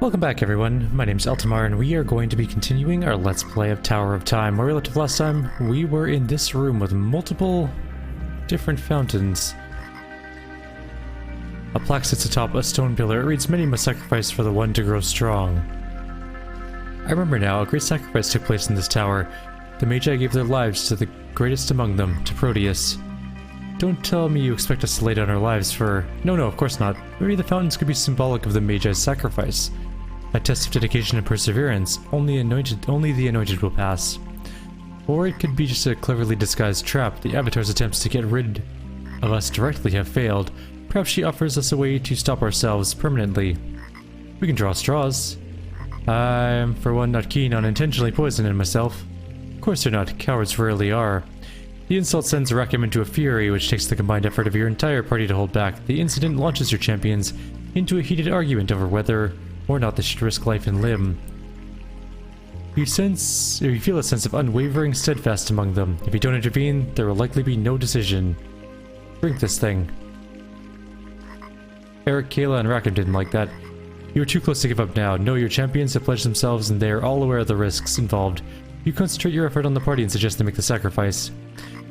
Welcome back everyone, my name's Eltimar and we are going to be continuing our Let's Play of Tower of Time. Where we left off last time, we were in this room with multiple different fountains. A plaque sits atop a stone pillar. It reads, "Many must sacrifice for the one to grow strong." I remember now, a great sacrifice took place in this tower. The Magi gave their lives to the greatest among them, to Proteus. Don't tell me you expect us to lay down our lives for... No, of course not. Maybe the fountains could be symbolic of the Magi's sacrifice. A test of dedication and perseverance. Only the anointed will pass. Or it could be just a cleverly disguised trap. The Avatar's attempts to get rid of us directly have failed. Perhaps she offers us a way to stop ourselves permanently. We can draw straws. I'm, for one, not keen on intentionally poisoning myself. Of course they're not. Cowards rarely are. The insult sends Rakim into a fury, which takes the combined effort of your entire party to hold back. The incident launches your champions into a heated argument over whether or not they should risk life and limb. You feel a sense of unwavering steadfast among them. If you don't intervene, there will likely be no decision. Drink this thing. Eric, Kayla, and Rakim didn't like that. You are too close to give up now. No, your champions have pledged themselves and they are all aware of the risks involved. You concentrate your effort on the party and suggest they make the sacrifice.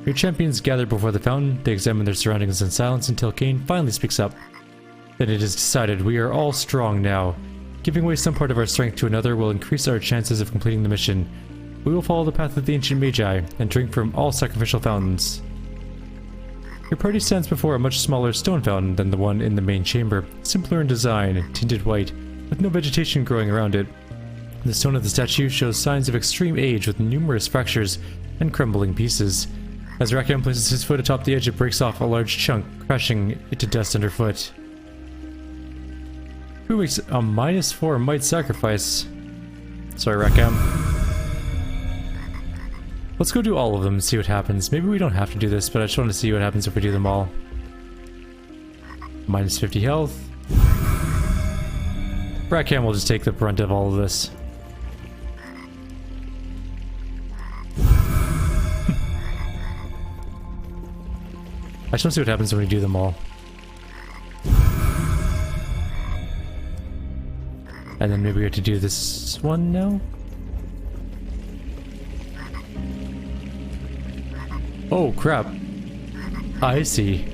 Your champions gather before the fountain. They examine their surroundings in silence until Cain finally speaks up. Then it is decided. We are all strong now. Giving away some part of our strength to another will increase our chances of completing the mission. We will follow the path of the ancient Magi and drink from all sacrificial fountains. Your party stands before a much smaller stone fountain than the one in the main chamber, simpler in design, tinted white, with no vegetation growing around it. The stone of the statue shows signs of extreme age with numerous fractures and crumbling pieces. As Rakim places his foot atop the edge, it breaks off a large chunk, crashing it to dust underfoot. Who makes a -4 might sacrifice? Sorry, Rakim. Let's go do all of them and see what happens. Maybe we don't have to do this, but I just want to see what happens if we do them all. -50 health. Rakim will just take the brunt of all of this. I just want to see what happens when we do them all. And then maybe we have to do this one now? Oh crap. I see.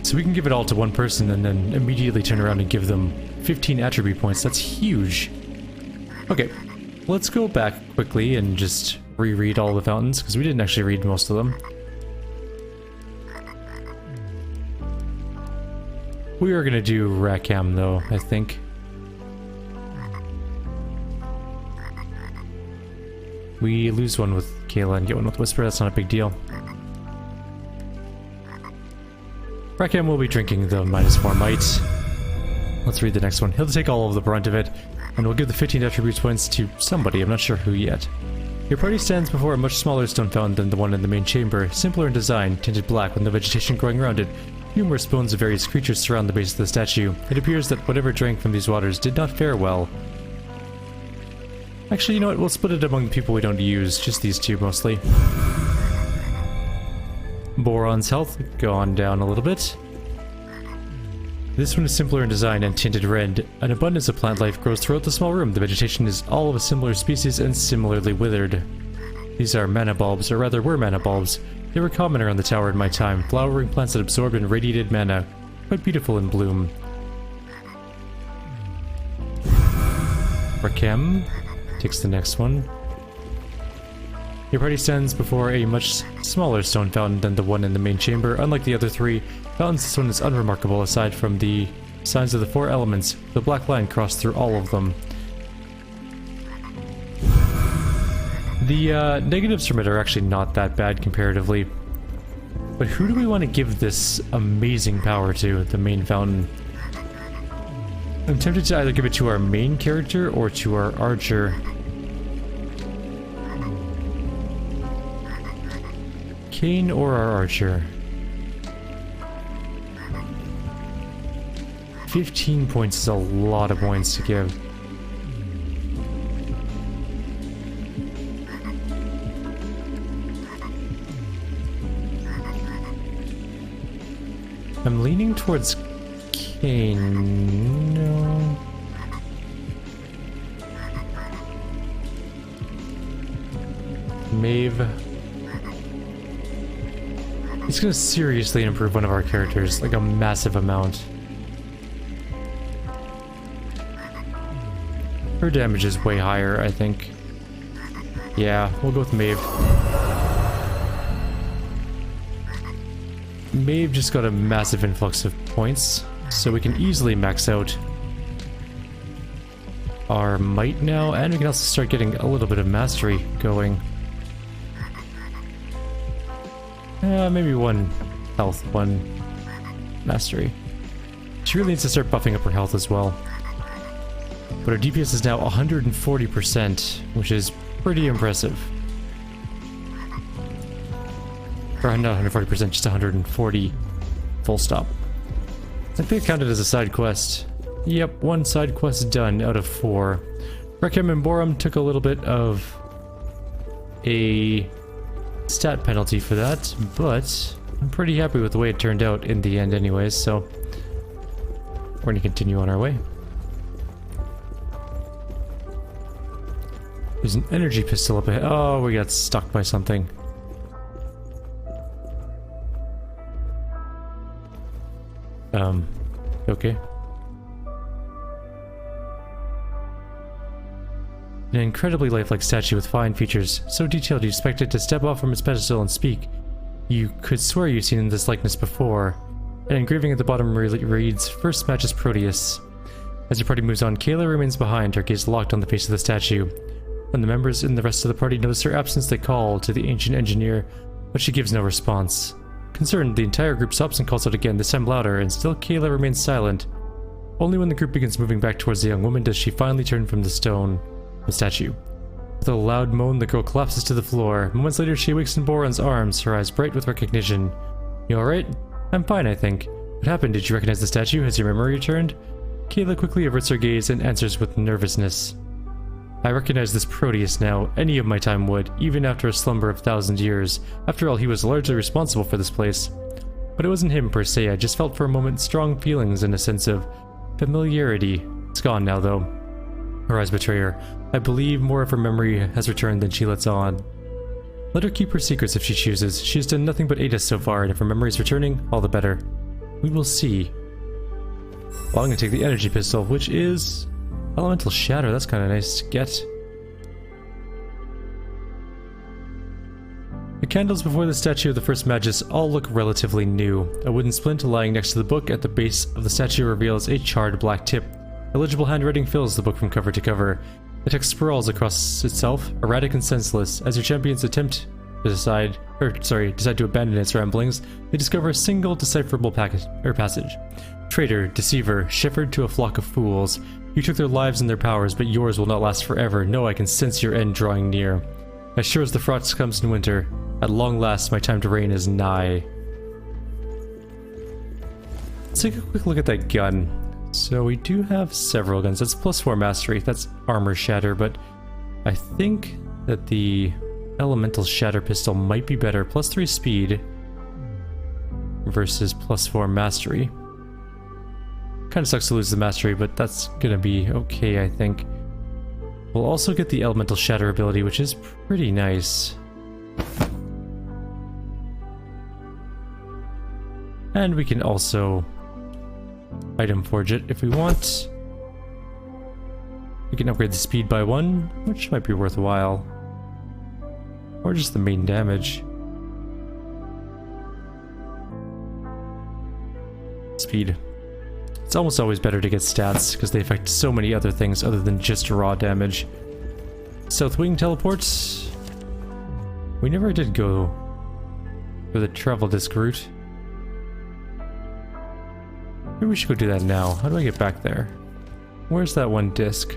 So we can give it all to one person and then immediately turn around and give them 15 attribute points. That's huge. Okay, let's go back quickly and just reread all the fountains, because we didn't actually read most of them. We are gonna do Rakim though, I think. We lose one with Kayla and get one with Whisper, that's not a big deal. Rakim will be drinking the -4 might. Let's read the next one. He'll take all of the brunt of it, and we'll give the 15 attribute points to somebody, I'm not sure who yet. Your party stands before a much smaller stone fountain than the one in the main chamber, simpler in design, tinted black with no vegetation growing around it. Numerous bones of various creatures surround the base of the statue. It appears that whatever drank from these waters did not fare well. Actually, you know what? We'll split it among the people we don't use. Just these two, mostly. Boron's health gone down a little bit. This one is simpler in design and tinted red. An abundance of plant life grows throughout the small room. The vegetation is all of a similar species and similarly withered. These are mana bulbs, or rather were mana bulbs. They were common around the tower in my time. Flowering plants that absorbed and radiated mana. Quite beautiful in bloom. Rakim takes the next one. Your party stands before a much smaller stone fountain than the one in the main chamber. Unlike the other three fountains, this one is unremarkable aside from the signs of the 4 elements. The black line crossed through all of them. The negatives from it are actually not that bad comparatively. But who do we want to give this amazing power to, the main fountain? I'm tempted to either give it to our main character or to our archer. Cain or our archer? 15 points is a lot of points to give. I'm leaning towards Cain. No. Maeve. It's gonna seriously improve one of our characters, like a massive amount. Her damage is way higher, I think. Yeah, we'll go with Maeve. Maeve just got a massive influx of points, so we can easily max out our might now, and we can also start getting a little bit of mastery going. Maybe 1 health, 1 mastery. She really needs to start buffing up her health as well. But her DPS is now 140%, which is pretty impressive. Or not 140%, just 140 full stop. I think it counted as a side quest. Yep, 1 side quest done out of 4. Requiem and Borum took a little bit of a stat penalty for that, but I'm pretty happy with the way it turned out in the end anyways, so we're going to continue on our way. There's an energy pistol up ahead. Oh, we got stuck by something. Okay. An incredibly lifelike statue with fine features, so detailed you expect it to step off from its pedestal and speak. You could swear you've seen this likeness before. An engraving at the bottom reads, "First matches Proteus." As your party moves on, Kayla remains behind, her gaze locked on the face of the statue. When the members in the rest of the party notice her absence, they call to the ancient engineer, but she gives no response. Concerned, the entire group stops and calls out again, this time louder, and still Kayla remains silent. Only when the group begins moving back towards the young woman does she finally turn from the statue. With a loud moan, the girl collapses to the floor. Moments later, she awakes in Boron's arms, her eyes bright with recognition. "You alright?" "I'm fine, I think." "What happened? Did you recognize the statue? Has your memory returned?" Kayla quickly averts her gaze and answers with nervousness. "I recognize this Proteus now. Any of my time would, even after a slumber of 1,000 years. After all, he was largely responsible for this place. But it wasn't him per se, I just felt for a moment strong feelings and a sense of familiarity. It's gone now, though." Her eyes betray her. I believe more of her memory has returned than she lets on. Let her keep her secrets if she chooses. She has done nothing but aid us so far, and if her memory is returning, all the better. We will see. Well, I'm gonna take the energy pistol, which is Elemental Shatter. That's kind of nice to get. The candles before the statue of the first Magus all look relatively new. A wooden splint lying next to the book at the base of the statue reveals a charred black tip. Illegible handwriting fills the book from cover to cover. The text sprawls across itself, erratic and senseless. As your champions attempt to decide to abandon its ramblings, they discover a single decipherable passage. Traitor, deceiver, shepherd to a flock of fools. You took their lives and their powers, but yours will not last forever. No, I can sense your end drawing near. As sure as the frost comes in winter, at long last my time to reign is nigh. Let's take a quick look at that gun. So we do have several guns. That's +4 mastery. That's armor shatter, but I think that the elemental shatter pistol might be better. +3 speed versus +4 mastery. Kind of sucks to lose the mastery, but that's gonna be okay, I think. We'll also get the elemental shatter ability, which is pretty nice. And we can also item forge it if we want. We can upgrade the speed by 1, which might be worthwhile. Or just the main damage. Speed. It's almost always better to get stats, because they affect so many other things other than just raw damage. South Wing teleports. We never did go for the travel disc route. Maybe we should go do that now. How do I get back there? Where's that one disc?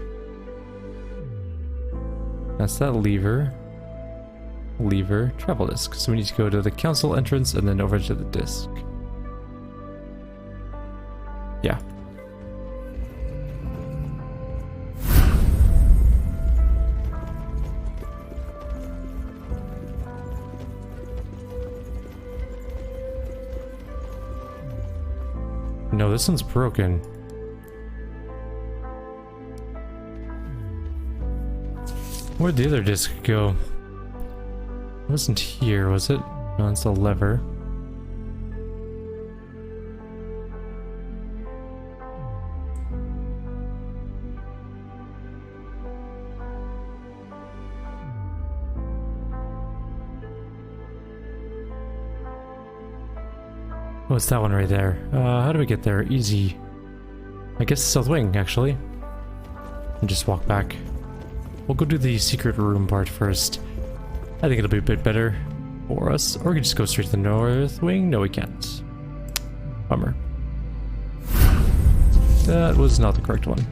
That's that lever. Lever, travel disc. So we need to go to the council entrance and then over to the disc. Yeah. No, this one's broken. Where'd the other disc go? It wasn't here, was it? No, it's a lever. Oh, it's that one right there. How do we get there? Easy. I guess South Wing, actually. And just walk back. We'll go do the secret room part first. I think it'll be a bit better for us. Or we can just go straight to the North Wing. No, we can't. Bummer. That was not the correct one.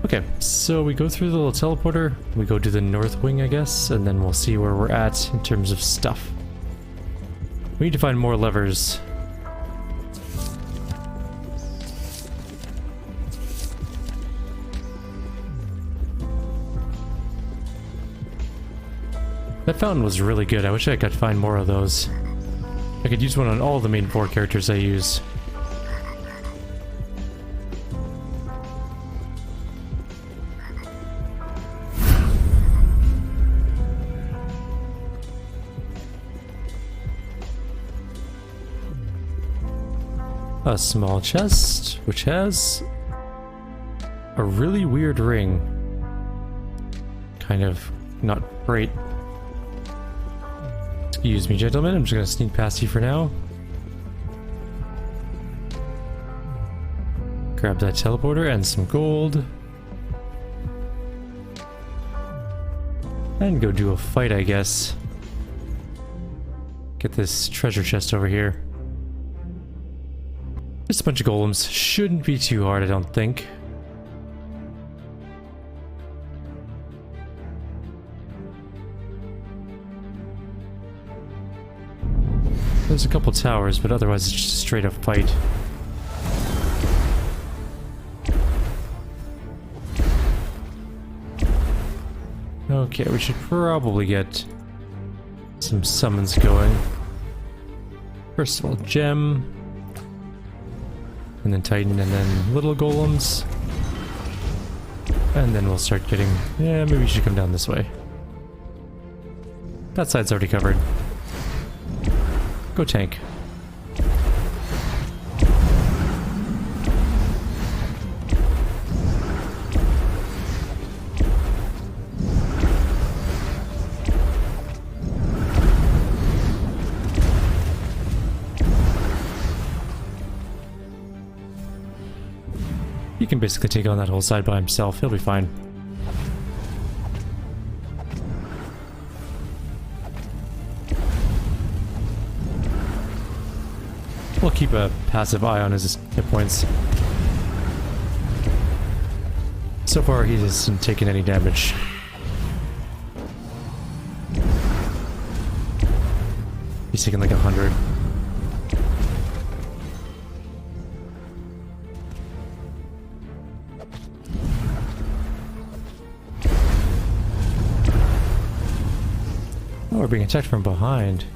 Okay, so we go through the little teleporter, we go to the North Wing, I guess, and then we'll see where we're at in terms of stuff. We need to find more levers. That fountain was really good. I wish I could find more of those. I could use one on all the main 4 characters I use. A small chest, which has a really weird ring. Kind of not great. Excuse me, gentlemen, I'm just gonna sneak past you for now. Grab that teleporter and some gold. And go do a fight, I guess. Get this treasure chest over here. Just a bunch of golems. Shouldn't be too hard, I don't think. There's a couple towers, but otherwise it's just a straight up fight. Okay, we should probably get some summons going. First of all, gem. And then Titan, and then little golems. And then we'll start getting... Yeah, maybe we should come down this way. That side's already covered. Go tank. He can basically take on that whole side by himself. He'll be fine. We'll keep a passive eye on his hit points. So far, he hasn't taken any damage. He's taken like 100. Oh, we're being attacked from behind.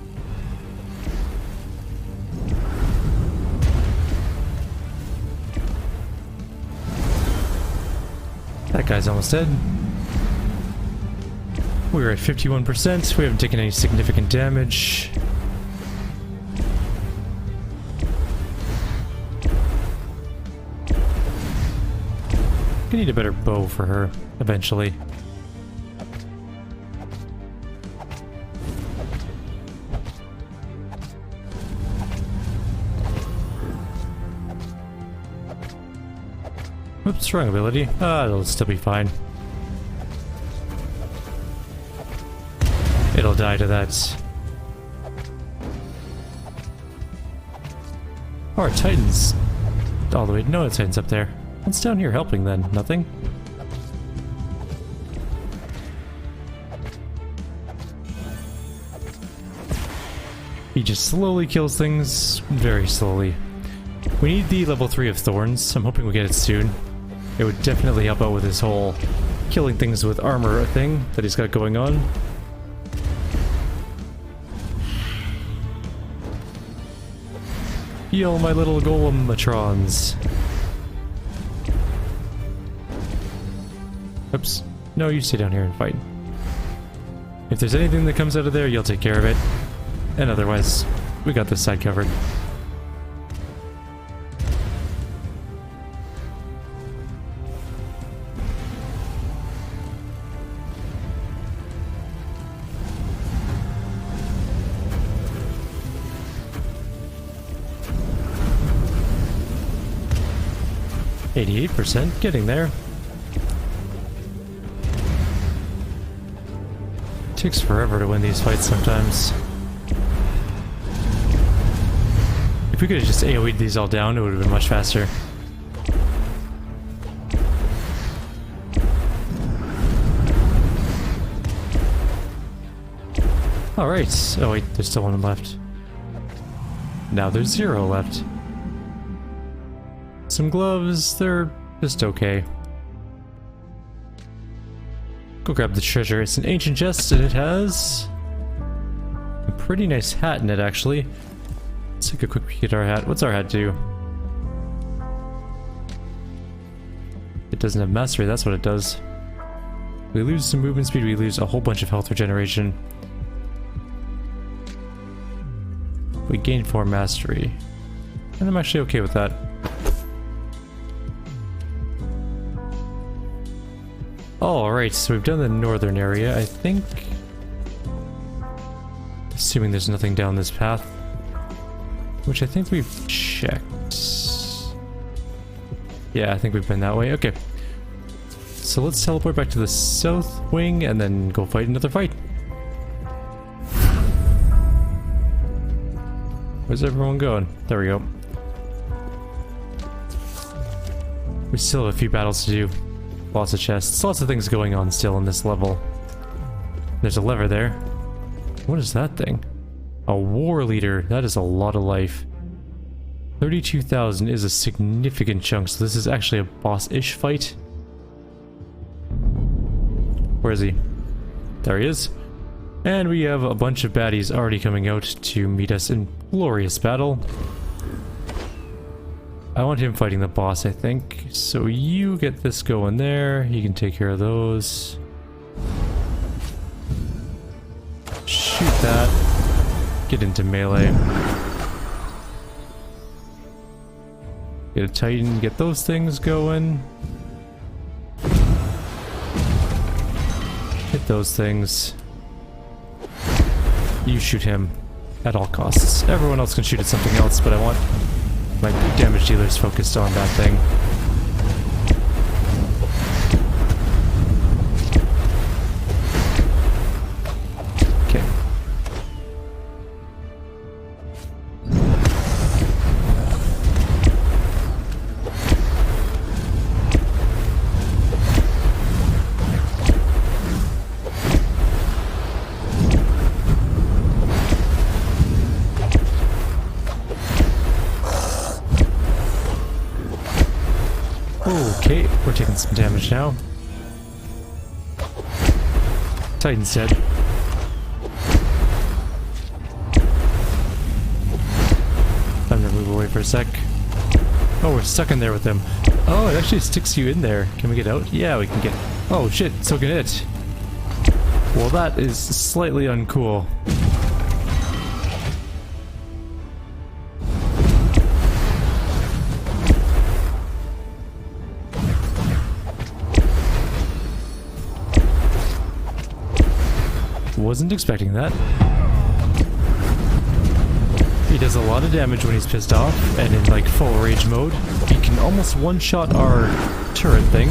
That guy's almost dead. We're at 51%. We haven't taken any significant damage. We need a better bow for her, eventually. Oops, strong ability. It'll still be fine. It'll die to that. Oh, our Titan's all the way. No, the Titan's up there. What's down here helping then? Nothing? He just slowly kills things, very slowly. We need the level 3 of Thorns. I'm hoping we get it soon. It would definitely help out with his whole killing things with armor thing that he's got going on. Heal my little golem matrons. Oops. No, you stay down here and fight. If there's anything that comes out of there, you'll take care of it. And otherwise, we got this side covered. %, getting there. Takes forever to win these fights sometimes. If we could have just AoE'd these all down, it would have been much faster. Alright. Oh wait, there's still one left. Now there's 0 left. Some gloves, they're just okay. Go grab the treasure. It's an ancient chest and it has a pretty nice hat in it, actually. Let's take a quick peek at our hat. What's our hat do? It doesn't have mastery, that's what it does. We lose some movement speed, we lose a whole bunch of health regeneration. We gain 4 mastery. And I'm actually okay with that. Alright, so we've done the northern area, I think. Assuming there's nothing down this path. Which I think we've checked. Yeah, I think we've been that way. Okay. So let's teleport back to the south wing and then go fight another fight. Where's everyone going? There we go. We still have a few battles to do. Lots of chests, lots of things going on still in this level. There's a lever there. What is that thing? A war leader. That is a lot of life. 32,000 is a significant chunk, so this is actually a boss-ish fight. Where is he? There he is. And we have a bunch of baddies already coming out to meet us in glorious battle. I want him fighting the boss, I think. So you get this going there. You can take care of those. Shoot that. Get into melee. Get a Titan, get those things going. Hit those things. You shoot him at all costs. Everyone else can shoot at something else, but I want my damage dealers focused on that thing. Okay. Okay, we're taking some damage now. Titan's dead. Time to move away for a sec. Oh, we're stuck in there with them. Oh, it actually sticks you in there. Can we get out? Yeah, we can get... Oh shit, so can it. Well, that is slightly uncool. Wasn't expecting that. He does a lot of damage when he's pissed off, and in like full rage mode, he can almost one-shot our turret thing.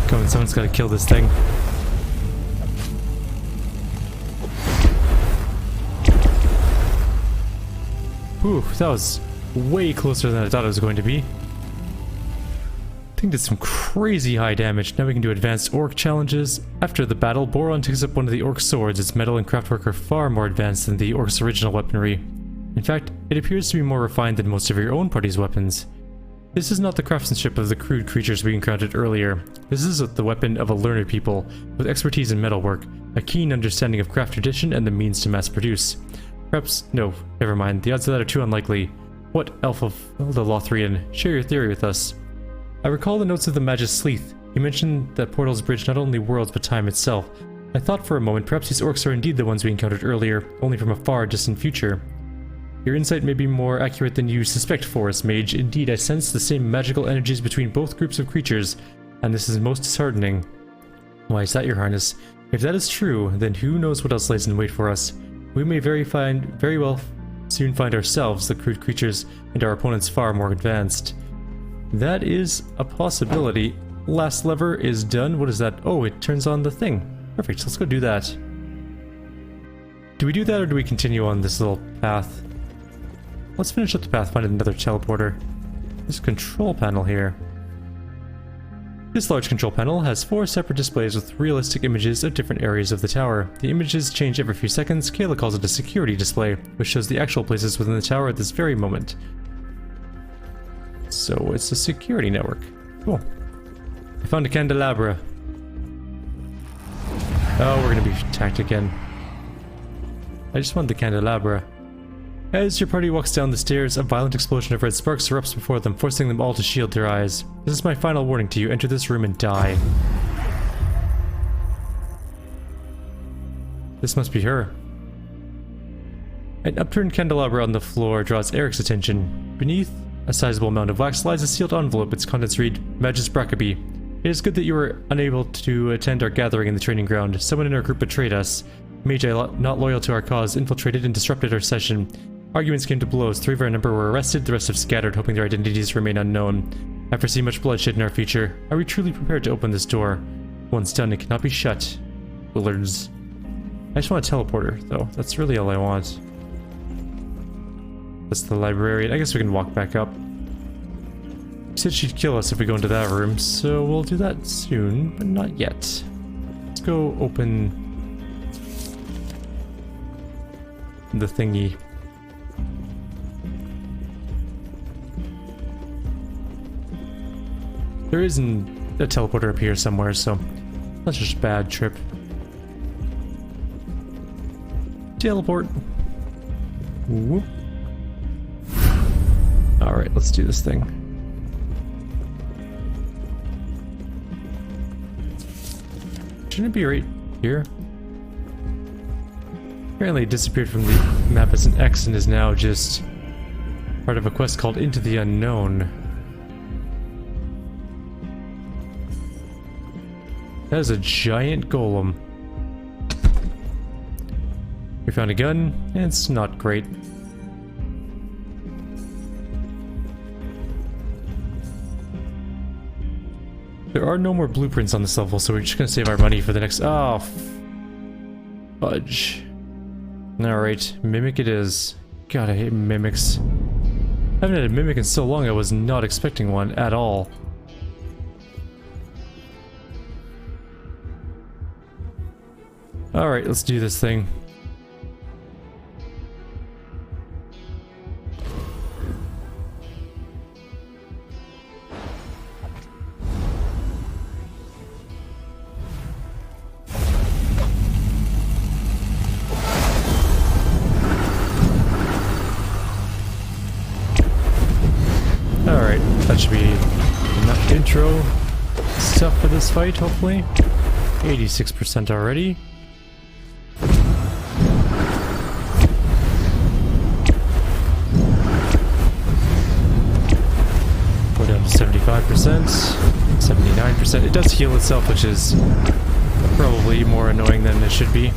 Come on, someone's gotta kill this thing. Ooh, that was way closer than I thought it was going to be. Did some crazy high damage. Now we can do advanced orc challenges. After the battle, Boron takes up one of the orc's swords. Its metal and craftwork are far more advanced than the orc's original weaponry. In fact, it appears to be more refined than most of your own party's weapons. This is not the craftsmanship of the crude creatures we encountered earlier. This is the weapon of a learned people, with expertise in metalwork, a keen understanding of craft tradition, and the means to mass produce. Perhaps, no, never mind, the odds of that are too unlikely. What elf of the Lothrian? Share your theory with us. I recall the notes of the Magus Sleeth. He mentioned that portals bridge not only worlds but time itself. I thought for a moment perhaps these orcs are indeed the ones we encountered earlier, only from a far distant future. Your insight may be more accurate than you suspect, Forest Mage. Indeed, I sense the same magical energies between both groups of creatures, and this is most disheartening. Why is that, Your Highness? If that is true, then who knows what else lays in wait for us? We may very well soon find ourselves the crude creatures and our opponents far more advanced. That is a possibility. Last lever is done. What is that? Oh, it turns on the thing. Perfect, let's go do that. Do we do that or do we continue on this little path? Let's finish up the path, find another teleporter. There's a control panel here. This large control panel has 4 separate displays with realistic images of different areas of the tower. The images change every few seconds. Kayla calls it a security display, which shows the actual places within the tower at this very moment. So it's a security network. Cool. I found a candelabra. Oh, we're gonna be attacked again. I just want the candelabra. As your party walks down the stairs, a violent explosion of red sparks erupts before them, forcing them all to shield their eyes. This is my final warning to you. Enter this room and die. This must be her. An upturned candelabra on the floor draws Eric's attention. Beneath a sizable amount of wax lies a sealed envelope. Its contents read, Magus Brackaby. It is good that you were unable to attend our gathering in the training ground. Someone in our group betrayed us. Magi, not loyal to our cause, infiltrated and disrupted our session. Arguments came to blows. 3 of our number were arrested, the rest have scattered, hoping their identities remain unknown. I foresee much bloodshed in our future. Are we truly prepared to open this door? Once done, it cannot be shut. Willards. I just want a teleporter, though. That's really all I want. That's the librarian. I guess we can walk back up. She said she'd kill us if we go into that room, so we'll do that soon, but not yet. Let's go open the thingy. There isn't a teleporter up here somewhere, so that's just a bad trip. Teleport. Whoop. Alright, let's do this thing. Shouldn't it be right here? Apparently it disappeared from the map as an X and is now just part of a quest called Into the Unknown. That is a giant golem. We found a gun, and it's not great. There are no more blueprints on this level, so we're just gonna save our money for the next— oh, fudge. Alright, mimic it is. God, I hate mimics. I haven't had a mimic in so long, I was not expecting one at all. Alright, let's do this thing. Alright, that should be enough intro stuff for this fight, hopefully. 86% already. Go down to 75%, 79%. It does heal itself, which is probably more annoying than it should be.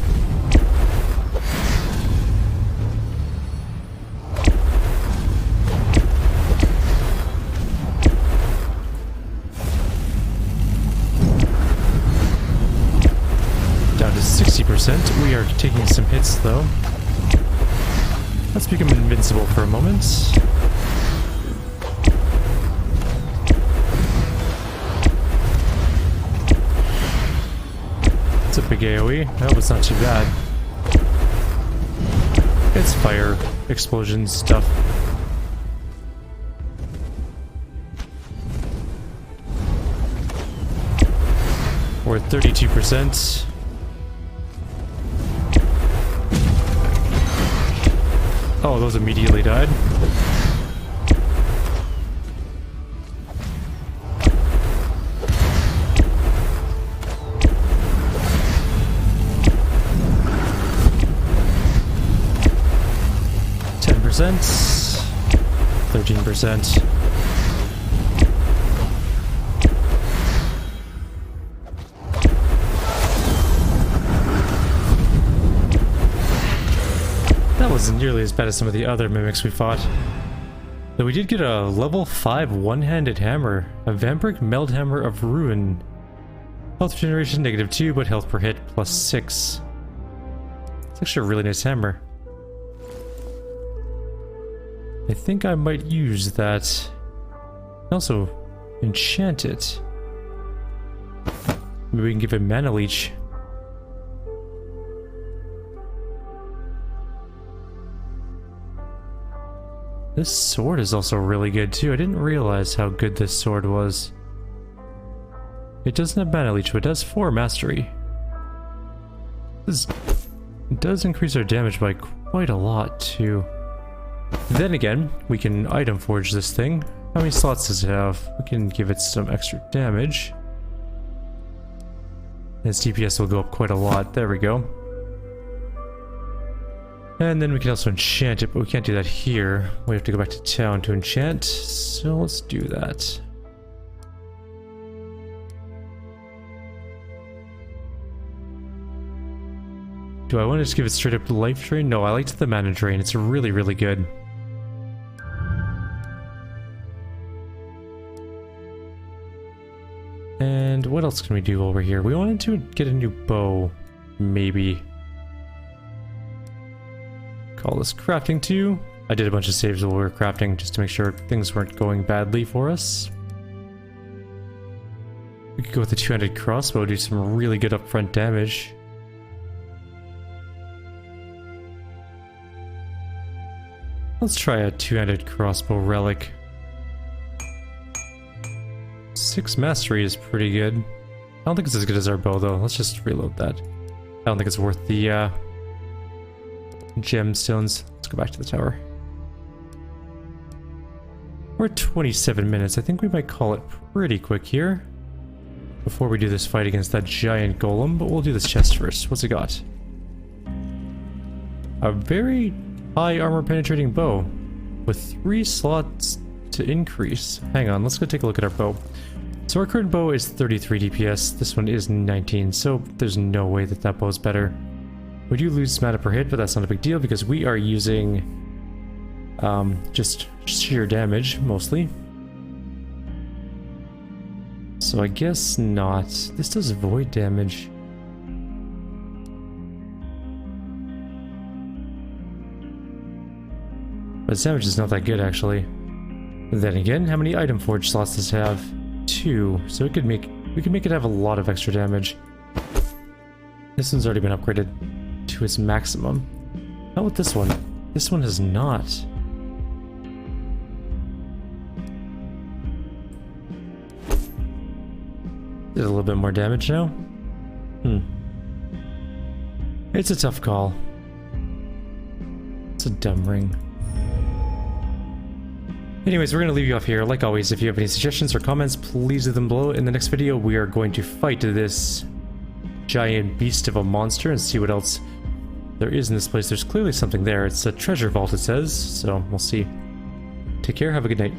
Down to 60%. We are taking some hits though. Let's become invincible for a moment. It's a big AoE. I hope it's not too bad. It's fire, explosions, stuff. We're at 32%. Oh, those immediately died. 13%. That wasn't nearly as bad as some of the other mimics we fought. Though we did get a level 5 one-handed hammer, a Vampiric Meld Hammer of Ruin. Health generation -2, but health per hit +6. It's actually a really nice hammer. I think I might use that. Also, enchant it. Maybe we can give it Mana Leech. This sword is also really good too. I didn't realize how good this sword was. It doesn't have Mana Leech, but it does 4 Mastery. This does increase our damage by quite a lot too. Then again, we can item forge this thing. How many slots does it have? We can give it some extra damage. Its DPS will go up quite a lot. There we go. And then we can also enchant it, but we can't do that here. We have to go back to town to enchant, so let's do that. Do I want to just give it straight up life drain? No, I liked the mana drain. It's really, really good. And what else can we do over here? We wanted to get a new bow, maybe. Call this crafting too. I did a bunch of saves while we were crafting just to make sure things weren't going badly for us. We could go with the two-handed crossbow, do some really good upfront damage. Let's try a two-handed crossbow relic. 6 mastery is pretty good. I don't think it's as good as our bow though. Let's just reload that. I don't think it's worth the gemstones. Let's go back to the tower. We're at 27 minutes. I think we might call it pretty quick here before we do this fight against that giant golem, but we'll do this chest first. What's it got? A very high armor penetrating bow with 3 slots to increase. Hang on, let's go take a look at our bow. So our current bow is 33 DPS, this one is 19, so there's no way that that bow is better. We do lose mana per hit, but that's not a big deal because we are using just sheer damage, mostly. So I guess not. This does void damage. But its damage is not that good, actually. Then again, how many item forge slots does it have? 2, so we could make it have a lot of extra damage. This one's already been upgraded to its maximum. Not with this one. This one has not. Did a little bit more damage now. It's a tough call. It's a dumb ring. Anyways, we're going to leave you off here. Like always, if you have any suggestions or comments, please leave them below. In the next video, we are going to fight this giant beast of a monster and see what else there is in this place. There's clearly something there. It's a treasure vault, it says, so we'll see. Take care, have a good night.